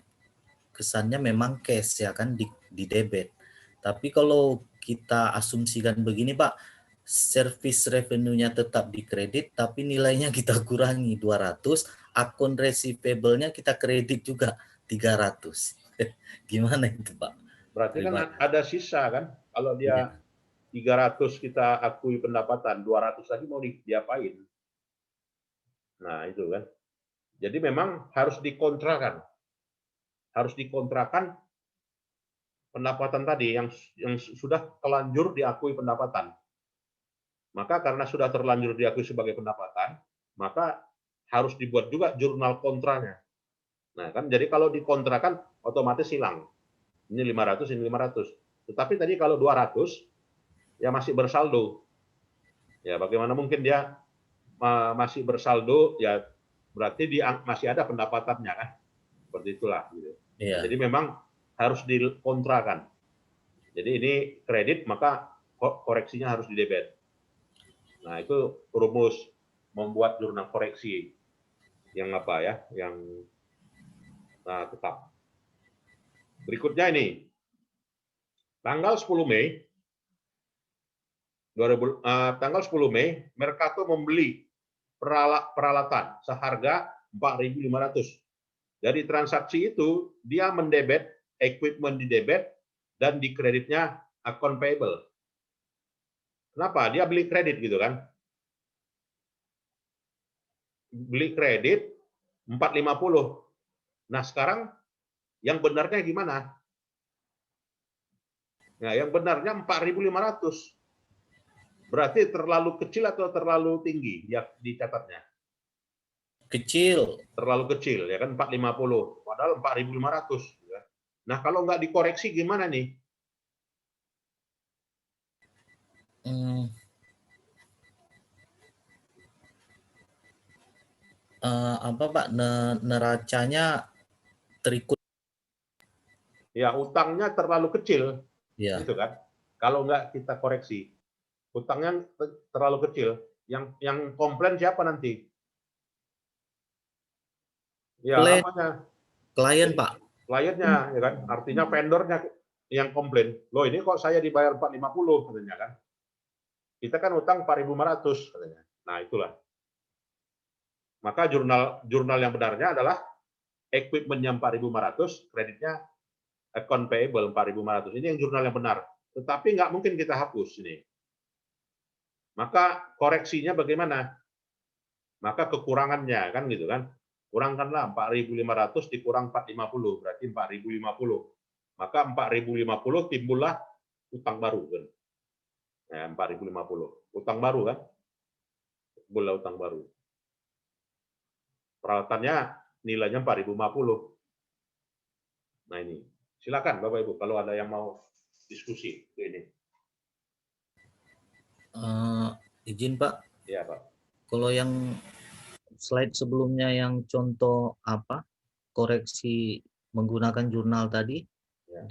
kesannya memang cash ya kan, di debit. Tapi kalau kita asumsikan begini Pak, service revenue-nya tetap di kredit tapi nilainya kita kurangi 200, akun receivable-nya kita kredit juga 300. Gimana itu Pak? Berarti kan Gimana? ada sisa kan? Kalau dia 300 kita akui pendapatan, 200 lagi mau diapain? Nah, itu kan. Jadi memang harus dikontrakan. Harus dikontrakan pendapatan tadi yang sudah terlanjur diakui pendapatan. Maka karena sudah terlanjur diakui sebagai pendapatan, maka harus dibuat juga jurnal kontranya. Nah, kan jadi kalau dikontrakan otomatis hilang. Ini 500, ini 500. Tetapi tadi kalau 200 ya masih bersaldo. Ya, bagaimana mungkin dia masih bersaldo, ya berarti dia masih ada pendapatannya kan. Seperti itulah gitu. Iya. Nah, jadi memang harus dikontrakan. Jadi ini kredit maka koreksinya harus di debit. Nah, itu rumus membuat jurnal koreksi yang apa ya, yang tetap. Berikutnya ini, tanggal 10 Mei, tanggal 10 Mei, Mercato membeli peralatan seharga 4.500. Dari transaksi itu, dia mendebet, equipment di debit, dan di kreditnya account payable. Kenapa? Dia beli kredit gitu kan. Beli kredit 450. Nah, sekarang yang benarnya gimana? Nah, yang benarnya 4.500. Berarti terlalu kecil atau terlalu tinggi ya dicatatnya? Kecil. Terlalu kecil ya kan, 450. Padahal 4.500 ya. Nah, kalau nggak dikoreksi gimana nih? Apa Pak, neracanya terikut Ya, utangnya terlalu kecil. ya. Gitu kan. Kalau nggak kita koreksi, utangnya terlalu kecil. Yang komplain siapa nanti? Ya, apanya? Klien Pak. Kliennya, ya kan? Artinya vendornya yang komplain. Loh, ini kok saya dibayar 450 katanya kan? Kita kan utang 4.500 katanya. Nah, itulah. Maka jurnal yang benarnya adalah equipment-nya 4.500, kreditnya account payable 4.500. Ini yang jurnal yang benar. Tetapi nggak mungkin kita hapus ini. Maka koreksinya bagaimana? Maka kekurangannya kan gitu kan. Kurangkanlah 4.500 dikurang 450, berarti 4.050. Maka 4.050 timbullah utang baru kan. Nah, 4.050. Utang baru kan? Timbullah utang baru. Peralatannya nilainya 4.050. Nah, ini. Silakan Bapak Ibu kalau ada yang mau diskusi ini. Izin Pak. Ya, Pak. Kalau yang slide sebelumnya yang contoh apa koreksi menggunakan jurnal tadi, Ya.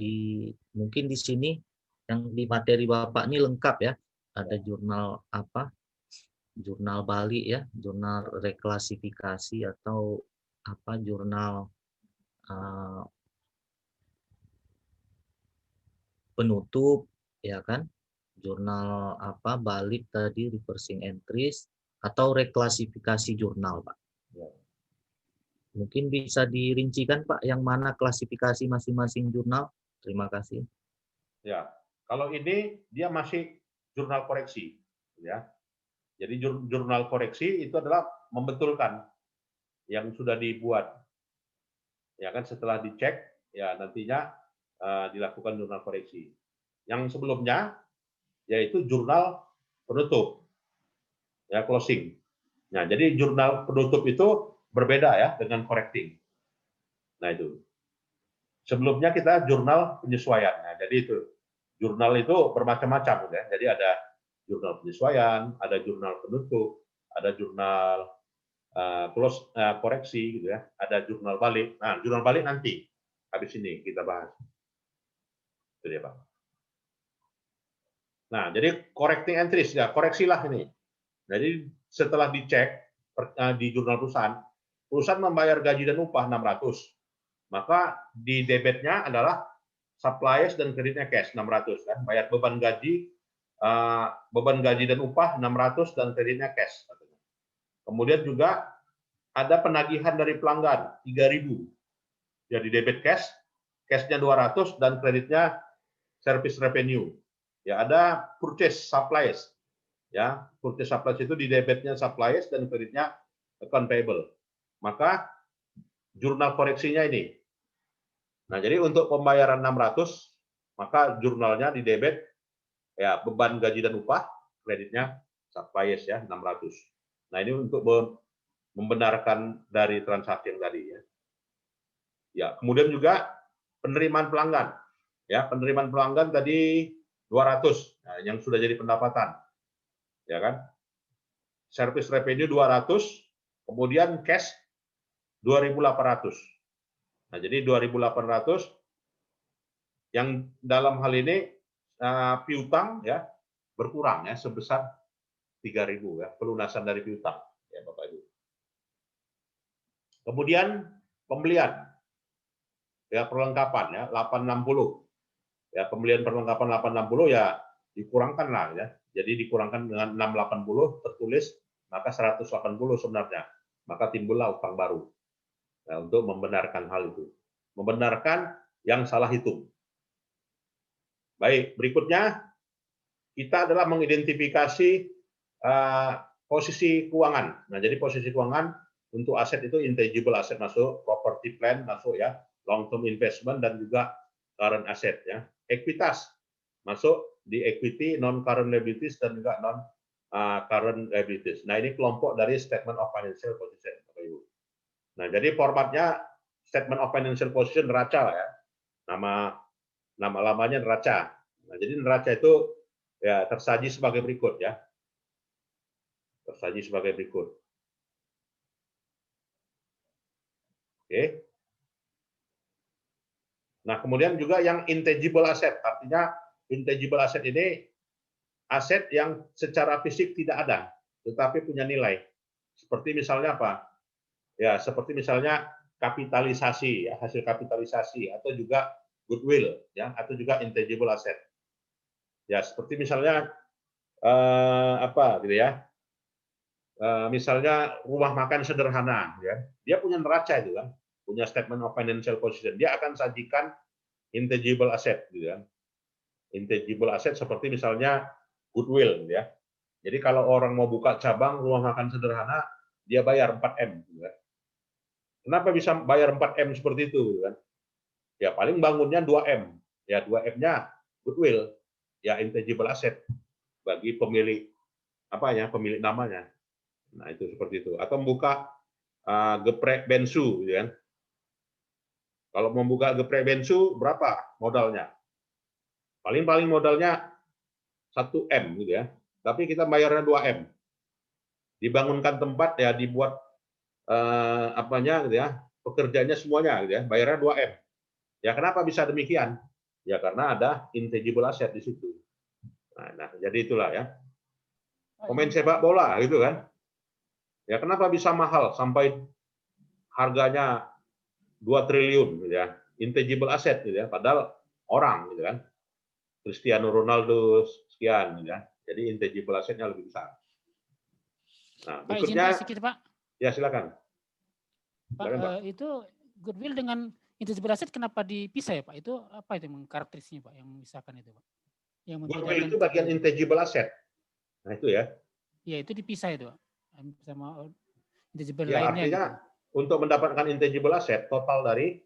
mungkin di sini yang di materi Bapak ini lengkap ya. Ada jurnal apa? Jurnal balik ya, jurnal reklasifikasi atau apa jurnal penutup ya kan, jurnal apa balik tadi reversing entries atau reklasifikasi jurnal Pak. Ya. Mungkin bisa dirincikan Pak yang mana klasifikasi masing-masing jurnal. Terima kasih. Ya, kalau ini dia masih jurnal koreksi, ya. Jadi jurnal koreksi itu adalah membetulkan yang sudah dibuat, ya kan setelah dicek, ya nantinya dilakukan jurnal koreksi. Yang sebelumnya yaitu jurnal penutup, ya closing. Nah, jadi jurnal penutup itu berbeda ya dengan correcting. Nah itu. Sebelumnya kita jurnal penyesuaian. Nah, jadi itu jurnal itu bermacam-macam ya. Jadi ada jurnal penyesuaian, ada jurnal penutup, ada jurnal koreksi gitu ya, ada jurnal balik. Nah, jurnal balik nanti habis ini kita bahas. Itu dia, Pak. Nah, jadi correcting entries ya, koreksilah ini. Jadi setelah dicek di jurnal perusahaan membayar gaji dan upah 600. Maka di debitnya adalah supplies dan kreditnya cash 600 kan, bayar beban gaji dan upah 600 dan kreditnya cash. Kemudian juga ada penagihan dari pelanggan 3.000. Jadi debit cash, cashnya 200 dan kreditnya service revenue. Ya, ada purchase supplies. Ya, purchase supplies itu di debitnya supplies dan kreditnya account payable. Maka jurnal koreksinya ini. Nah, jadi untuk pembayaran 600, maka jurnalnya di debit ya beban gaji dan upah, kreditnya supplies ya 600. Nah, ini untuk membenarkan dari transaksi yang tadi ya. Ya, kemudian juga penerimaan pelanggan. Ya, penerimaan pelanggan tadi 200, nah, yang sudah jadi pendapatan. Ya kan? Service revenue 200, kemudian cash 2.800. Nah, jadi 2.800 yang dalam hal ini piutang ya berkurang ya sebesar 3.000 ya, pelunasan dari piutang ya Bapak Ibu. Kemudian pembelian ya perlengkapan ya 860. Ya pembelian perlengkapan 860 ya dikurangkan lah ya. Jadi dikurangkan dengan 680 tertulis maka 180 sebenarnya. Maka timbullah utang baru. Nah, untuk membenarkan hal itu. Membenarkan yang salah hitung. Baik, berikutnya kita adalah mengidentifikasi posisi keuangan. Nah, jadi posisi keuangan untuk aset itu intangible asset masuk, property plan masuk ya, long term investment dan juga current asset ya. Ekuitas masuk di equity, non current liabilities dan juga non current liabilities. Nah, ini kelompok dari statement of financial position, Bapak Ibu. Nah, jadi formatnya statement of financial position neraca lah ya. Nama lamanya neraca. Nah, jadi neraca itu ya tersaji sebagai berikut ya. Tersaji sebagai berikut. Oke. Nah, kemudian juga yang intangible asset, artinya intangible asset ini aset yang secara fisik tidak ada, tetapi punya nilai. Seperti misalnya apa? Ya, seperti misalnya kapitalisasi, ya, hasil kapitalisasi, atau juga goodwill, ya, atau juga intangible asset. Ya, seperti misalnya apa gitu ya? Misalnya rumah makan sederhana, ya, dia punya neraca itu kan, punya statement of financial position. Dia akan sajikan intangible asset, gitu kan. Intangible asset seperti misalnya goodwill, gitu ya. Jadi kalau orang mau buka cabang rumah makan sederhana, dia bayar 4M. Gitu kan. Kenapa bisa bayar 4M seperti itu? Gitu kan? Ya paling bangunnya 2M. Ya 2M-nya goodwill, ya intangible asset bagi pemilik apa ya, pemilik namanya. Nah itu seperti itu. Atau membuka geprek bensu, gitu kan? Kalau membuka geprek bensu berapa modalnya? Paling modalnya 1M gitu ya. Tapi kita bayarnya 2M. Dibangunkan tempat ya dibuat apanya gitu ya, pekerjanya semuanya, gitu ya, bayarnya 2M. Ya kenapa bisa demikian? Ya karena ada intangible asset di situ. Nah, jadi itulah ya. Pemain sepak bola gitu kan. Ya kenapa bisa mahal sampai harganya 2 triliun gitu ya. Intangible asset gitu ya, padahal orang gitu kan. Cristiano Ronaldo sekian gitu ya. Jadi intangible assetnya lebih besar. Nah, Pak, izin berikutnya Pak, sedikit Pak. ya silakan. Pak, Silakan, Pak. itu goodwill dengan intangible asset kenapa dipisah ya Pak? Itu apa itu karakteristiknya Pak yang memisahkan itu Pak? Yang Goodwill membedakan itu bagian intangible asset. Nah, itu ya. Ya itu dipisah itu Pak. Sama intangible Ya, lainnya artinya gitu. untuk mendapatkan intangible asset total dari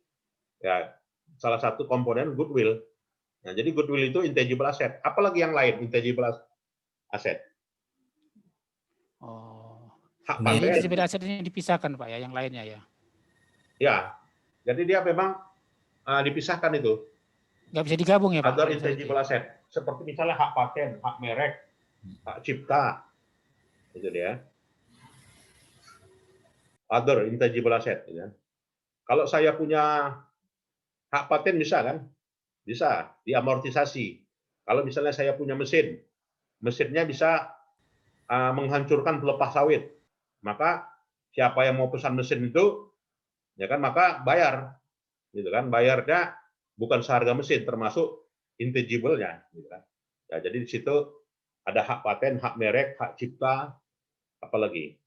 ya salah satu komponen goodwill. Nah, jadi goodwill itu intangible asset. Apalagi yang lain intangible asset? Oh. Hak Jadi paten. intangible asset ini dipisahkan Pak ya, yang lainnya ya. Ya. Jadi dia memang dipisahkan itu. Nggak bisa digabung ya Pak? Other kalau misalnya itu intangible ya? asset. Seperti misalnya hak paten, hak merek, hak cipta. Itu dia. Other intangible asset. Gitu ya. Kalau saya punya hak paten bisa kan? Bisa diamortisasi. Kalau misalnya saya punya mesin, mesinnya bisa menghancurkan pelepah sawit, maka siapa yang mau pesan mesin itu, ya kan, maka bayar, gitu kan? Bayarnya bukan seharga mesin, termasuk intangible-nya, gitu kan? Ya, jadi di situ ada hak paten, hak merek, hak cipta, apalagi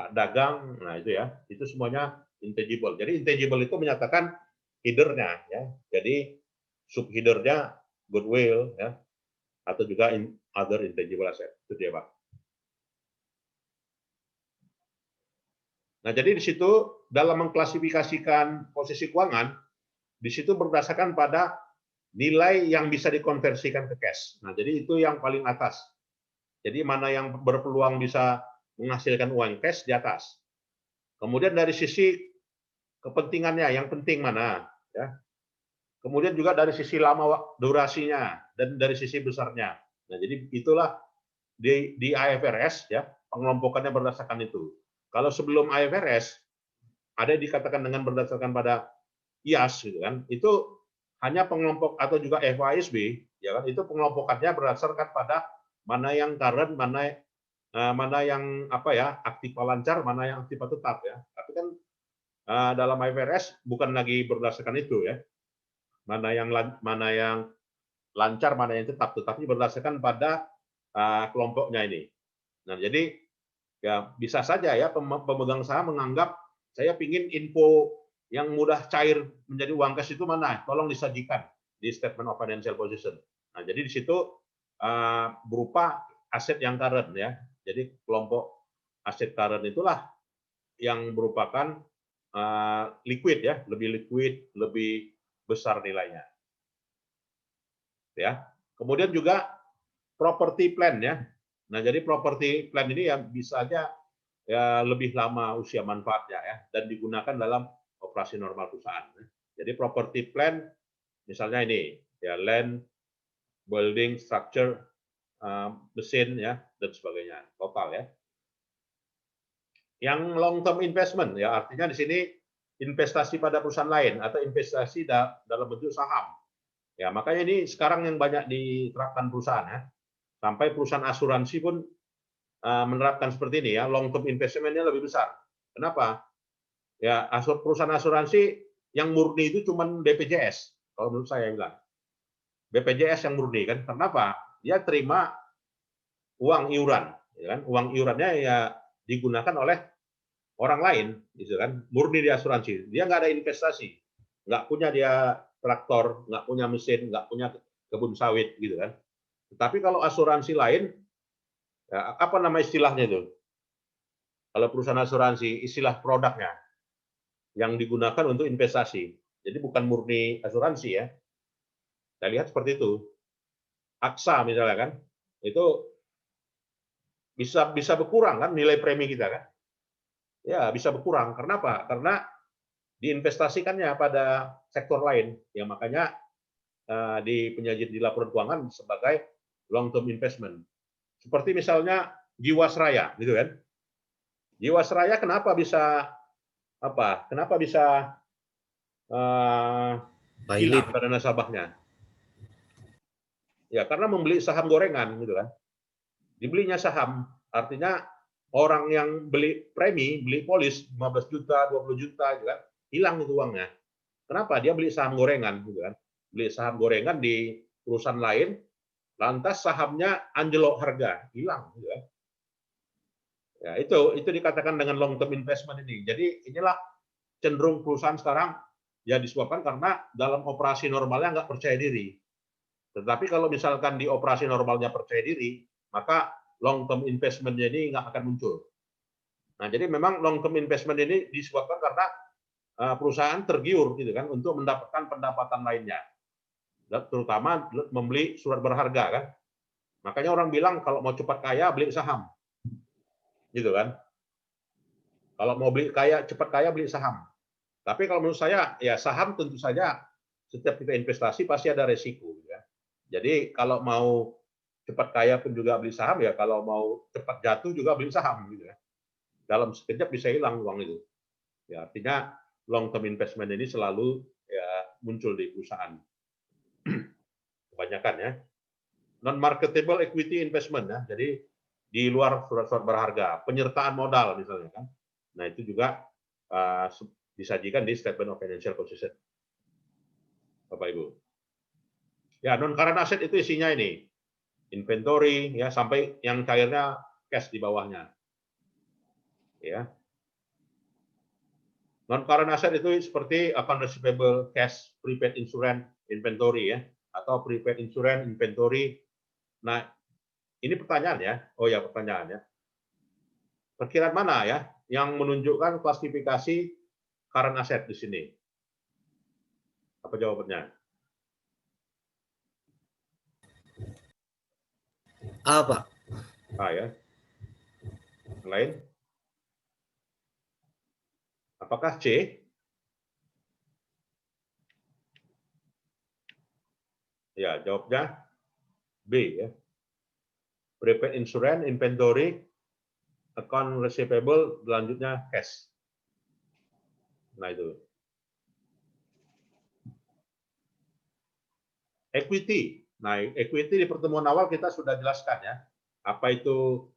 hak dagang, nah itu ya, itu semuanya intangible. Jadi intangible itu menyatakan header-nya, ya. Jadi subheader-nya goodwill, ya, atau juga other intangible asset. Itu dia, Pak. Nah, jadi di situ dalam mengklasifikasikan posisi keuangan, di situ berdasarkan pada nilai yang bisa dikonversikan ke cash. Nah, jadi itu yang paling atas. Jadi mana yang berpeluang bisa menghasilkan uang cash di atas. Kemudian dari sisi kepentingannya, yang penting mana, ya. Kemudian juga dari sisi lama durasinya dan dari sisi besarnya. Nah, jadi itulah di IFRS ya, pengelompokannya berdasarkan itu. Kalau sebelum IFRS ada yang dikatakan dengan berdasarkan pada IAS gitu kan, itu hanya pengelompok atau juga FASB ya kan, itu pengelompokannya berdasarkan pada mana yang current, mana yang apa ya, aktiva lancar, mana yang aktiva tetap ya. Tapi kan dalam IFRS bukan lagi berdasarkan itu ya. Mana yang lancar, mana yang tetap, tetapi berdasarkan pada kelompoknya ini. Nah, jadi ya bisa saja ya pemegang saham menganggap saya pingin info yang mudah cair menjadi uang cash itu mana, tolong disajikan di statement of financial position. Nah, jadi di situ berupa aset yang current ya. Jadi kelompok aset current itulah yang merupakan liquid ya, lebih liquid, lebih besar nilainya. Ya. Kemudian juga property plan ya. Nah, jadi property plan ini ya bisa aja ya lebih lama usia manfaatnya ya dan digunakan dalam operasi normal perusahaan. Jadi property plan misalnya ini ya, land, building, structure, mesin ya dan sebagainya, total ya. Yang long term investment ya artinya di sini investasi pada perusahaan lain atau investasi dalam bentuk saham. Ya, makanya ini sekarang yang banyak diterapkan perusahaan ya. Sampai perusahaan asuransi pun menerapkan seperti ini ya, long term investment-nya lebih besar. Kenapa? Ya, perusahaan asuransi yang murni itu cuma BPJS. Kalau menurut saya bilang. BPJS yang murni kan. Kenapa? Dia terima uang iuran, ya kan? Uang iurannya ya digunakan oleh orang lain, gitu kan? Murni di asuransi. Dia nggak ada investasi. Nggak punya dia traktor, nggak punya mesin, nggak punya kebun sawit, gitu kan. Tetapi kalau asuransi lain, ya, apa nama istilahnya itu? Kalau perusahaan asuransi, istilah produknya yang digunakan untuk investasi. Jadi bukan murni asuransi ya. Saya lihat seperti itu. AXA misalnya kan, itu bisa berkurang kan nilai premi kita kan? Ya bisa berkurang. Kenapa? Karena diinvestasikannya pada sektor lain. Ya makanya di penyajian di laporan keuangan sebagai long term investment. Seperti misalnya Jiwasraya, gitu kan? Jiwasraya kenapa bisa apa? Kenapa bisa hilang Pilot. pada nasabahnya? Ya karena membeli saham gorengan gitu kan. Dibelinya saham, artinya orang yang beli premi, beli polis 15 juta, 20 juta gitu kan, hilang itu uangnya. Kenapa? Dia beli saham gorengan gitu kan. Beli saham gorengan di perusahaan lain, lantas sahamnya anjlok harga, hilang gitu kan. Ya, itu dikatakan dengan long term investment ini. Jadi inilah cenderung perusahaan sekarang ya disebabkan karena dalam operasi normalnya nggak percaya diri. Tetapi kalau misalkan di operasi normalnya percaya diri, maka long term investment ini nggak akan muncul. Nah, jadi memang long term investment ini disebabkan karena perusahaan tergiur gitu kan untuk mendapatkan pendapatan lainnya. Terutama membeli surat berharga kan. Makanya orang bilang kalau mau cepat kaya beli saham. Gitu kan. Kalau mau beli kaya cepat kaya beli saham. Tapi kalau menurut saya ya saham tentu saja setiap kita investasi pasti ada resiko ya. Jadi kalau mau cepat kaya pun juga beli saham ya, kalau mau cepat jatuh juga beli saham gitu ya. Dalam sekejap bisa hilang uang itu. Ya artinya long term investment ini selalu ya muncul di perusahaan. Kebanyakan ya. Non marketable equity investment ya. Jadi di luar surat-surat berharga, penyertaan modal misalnya kan. Nah, itu juga disajikan di statement of financial position. Bapak Ibu. Ya, non current asset itu isinya ini. Inventory ya sampai yang cairnya cash di bawahnya. Ya. Non current asset itu seperti account receivable, cash, prepaid insurance, inventory ya, atau prepaid insurance, inventory. Nah, ini pertanyaan ya. Oh ya, pertanyaan ya. Perkiraan mana ya yang menunjukkan klasifikasi current asset di sini? Apa jawabannya? A, Pak. A ya. Yang lain? Apakah C? Ya, jawabnya B ya. Prepaid insurance, inventory, account receivable, selanjutnya cash. Nah itu. Equity. Nah, equity di pertemuan awal kita sudah jelaskan ya. Apa itu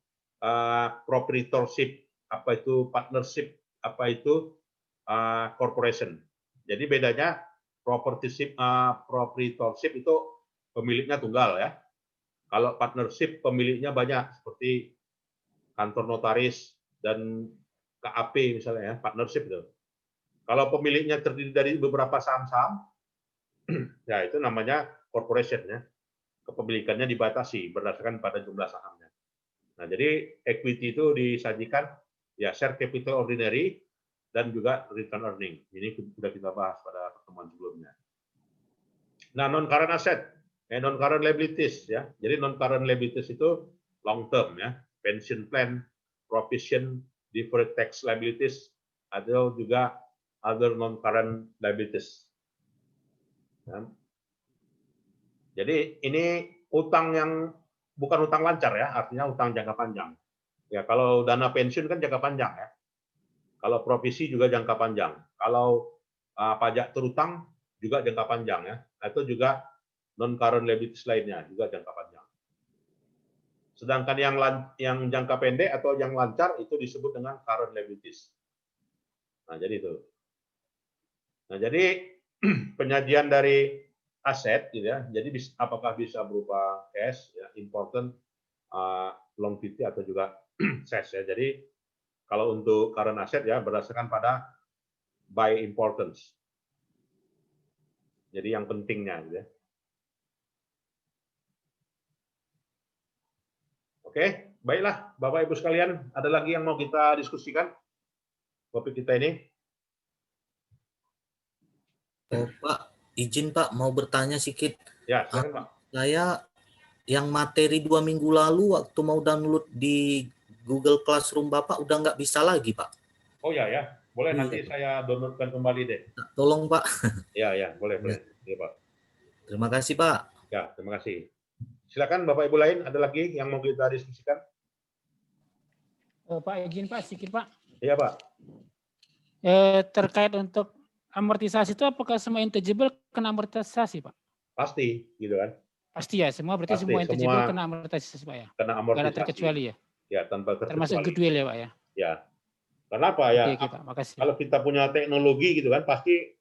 proprietorship, apa itu partnership, apa itu corporation. Jadi bedanya proprietorship itu pemiliknya tunggal ya. Kalau partnership pemiliknya banyak seperti kantor notaris dan KAP misalnya ya, partnership itu. Kalau pemiliknya terdiri dari beberapa saham-saham, ya itu namanya corporation ya. Kepemilikannya dibatasi berdasarkan pada jumlah sahamnya. Nah, jadi equity itu disajikan ya share capital ordinary dan juga return earning. Ini sudah kita bahas pada pertemuan sebelumnya. Nah, non current asset, non current liabilities ya. Jadi non current liabilities itu long term ya, pension plan, provision, deferred tax liabilities, atau juga other non current liabilities. Ya. Jadi ini utang yang bukan utang lancar ya, artinya utang jangka panjang. Ya kalau dana pensiun kan jangka panjang ya. Kalau provisi juga jangka panjang. Kalau pajak terutang juga jangka panjang ya. Itu juga non current liabilities lainnya juga jangka panjang. Sedangkan yang jangka pendek atau yang lancar itu disebut dengan current liabilities. Nah jadi itu. Nah jadi penyajian dari aset gitu ya. Jadi apakah bisa berupa cash ya, important, longevity atau juga cash ya. Jadi kalau untuk current asset ya berdasarkan pada by importance. Jadi yang pentingnya gitu ya. Oke, baiklah Bapak Ibu sekalian, ada lagi yang mau kita diskusikan topik kita ini? Oh, Pak, izin Pak mau bertanya sedikit. Ya, silakan Pak. Saya yang materi 2 minggu lalu waktu mau download di Google Classroom Bapak udah nggak bisa lagi, Pak. Oh ya ya, boleh Iya, nanti Pak. saya downloadkan kembali deh. Tolong Pak. Ya ya, boleh Ya. boleh. Ya, Pak. Terima kasih Pak. Ya, terima kasih. Silakan Bapak Ibu lain, ada lagi yang mau kita diskusikan? Pak izin Pak, sedikit Pak. Iya Pak. Terkait untuk amortisasi itu apakah semua intangible kena amortisasi, Pak? Pasti, gitu kan? Pasti ya, semua berarti Pasti, semua intangible semua kena amortisasi, Pak ya? Kena Nggak ada amortisasi. terkecuali ya? Ya, tanpa Termasuk terkecuali. goodwill ya, Pak ya? Ya. Kenapa ya? Oke, Pak, makasih. Kalau kita punya teknologi gitu kan, pasti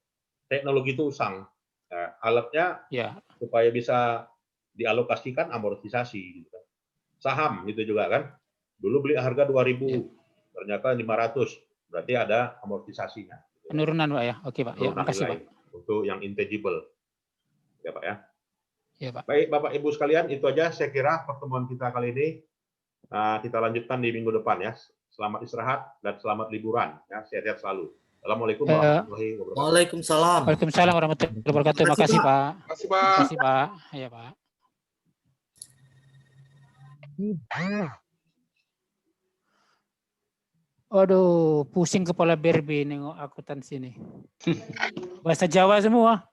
teknologi itu usang. Nah, alatnya Ya, supaya bisa dialokasikan amortisasi gitu kan. Saham gitu juga kan. Dulu beli harga 2.000, Ya. ternyata 500, berarti ada amortisasinya. penurunan, Pak ya? Oke, Pak. Ya, Penurunan makasih, nilai Pak. untuk yang intangible. Ya, Pak ya. Ya, Pak. Baik, Bapak Ibu sekalian, itu aja saya kira pertemuan kita kali ini. Kita lanjutkan di minggu depan ya. Selamat istirahat dan selamat liburan ya. Sehat-sehat selalu. Assalamualaikum warahmatullahi wabarakatuh. Waalaikumsalam. Waalaikumsalam warahmatullahi wabarakatuh. Terima kasih, Makasih, Pak. Makasih, Pak. Makasih, Pak. Ya, Pak. Aduh, pusing kepala berbe nengok akuntansi ini. Bahasa Jawa semua.